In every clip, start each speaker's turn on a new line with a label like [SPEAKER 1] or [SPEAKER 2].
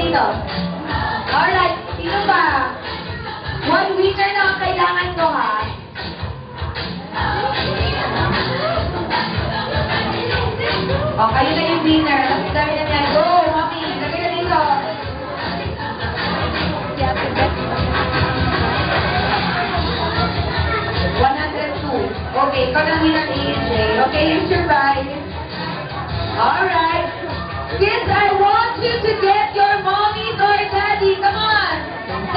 [SPEAKER 1] dito. Alright, sino ba? One winner na ang kailangan ko, ha? O, kayo na yung winner. Dami na yan. Go, mami. Lagay na dito. Okay, ikaw na winner, AJ. Okay, you survive. Alright. Kids, I want you to get your mommy or daddy. Come on.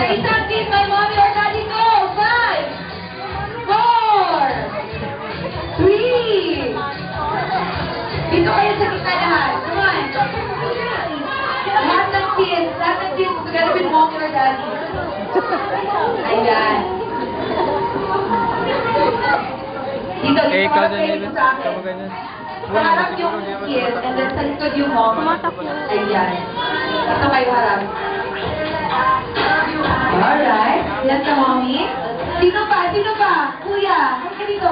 [SPEAKER 1] Say something, my mommy or daddy. Go. 5, 4, 3. Dito kayo sa kita lahat. Come on. Lahat ng kids, together with mommy or daddy. Ayan. Dito, dito ka kayo sa akin. Sa harap yung kids, and then sa likod yung mom. Ayan. Ito kayo harap. Alright. Yan sa mommy. Sino pa? Sino pa? Kuya. Halika dito.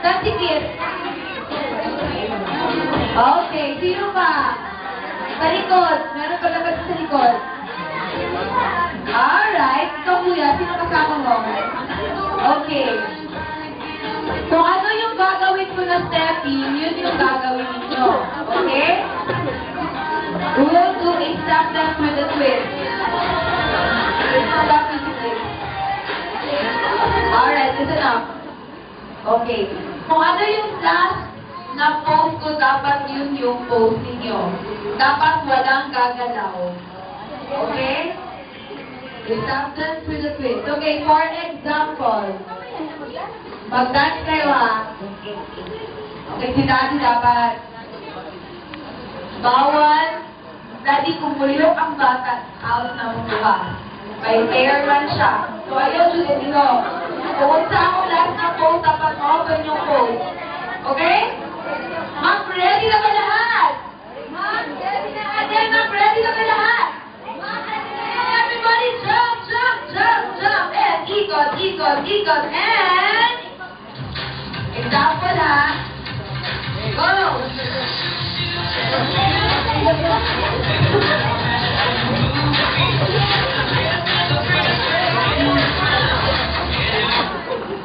[SPEAKER 1] Nanti kids. Okay. Sino pa? Sa likod. Meron pa dapat sa likod. Alright. Ikaw kuya. Sino kasama mo? Okay. Kung ano yung gagawin ko na stepping, yun yung gagawin ninyo. Okay? We will do a step dance with a twist. Step with a twist. Alright, listen up. Okay. Kung ano yung last na pose ko, dapat yun yung pose ninyo. Dapat walang gagalaw. Okay? Step dance with a twist. Okay, for example, mag-dance kayo, ha? Okay, si Daddy dapat. Bawal. Daddy, kumulok ang bata out ng buha. May air lang siya. So, ayaw dito dito. Kung sa ako last na pose, dapat open yung pose. Okay? Ma'am, ready na ba lahat? Ma'am, ready na agad. Ma'am, ready na ba lahat? Everybody jump, jump, jump, jump. And ikot, ikot, ikot. And example, ha? Go!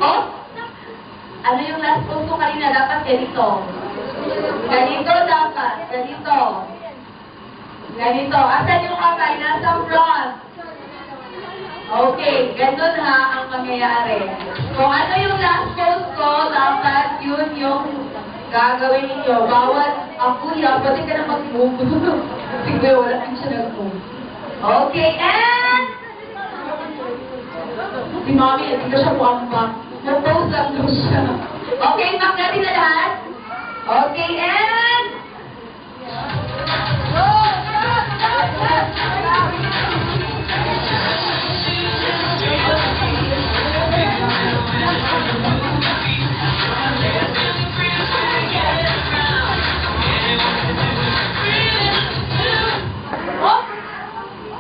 [SPEAKER 1] Oh? Ano yung last pose ko kanina? Dapat ganito. Ganito dapat. Ganito. Ganito. Asan yung kamay? Nasa front. Okay, ganun ha ang mangyayari. Kung ano yung last pose ko, dapat yun yung gagawin ninyo. Bawat ako yan, pwede ka na mag-move. Sige, wala din siya nag-move. Okay, and si Mommy, hindi ko siya pump-pump. Mag-pose lang daw siya. Okay, ma'am, natin na lahat? Okay, and go!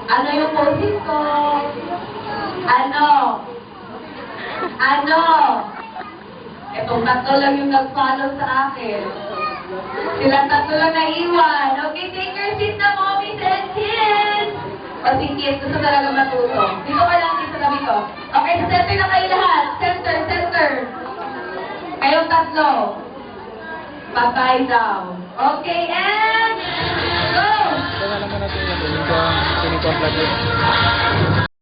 [SPEAKER 1] Ano yung poses ko? Ano? Ano? Itong tatlo lang yung nag-follow sa akin. Silang tatlo lang naiwan. Okay, take your seat na, mommies and kids. Kasi kids, gusto talaga matuto. Dito ka lang, dito kami ko. Okay, sa center na kayo lahat. Center, center. Kayong tatlo. Patay down. Okay, and go!
[SPEAKER 2] Ito na naman natin yung pinig ko ang plug.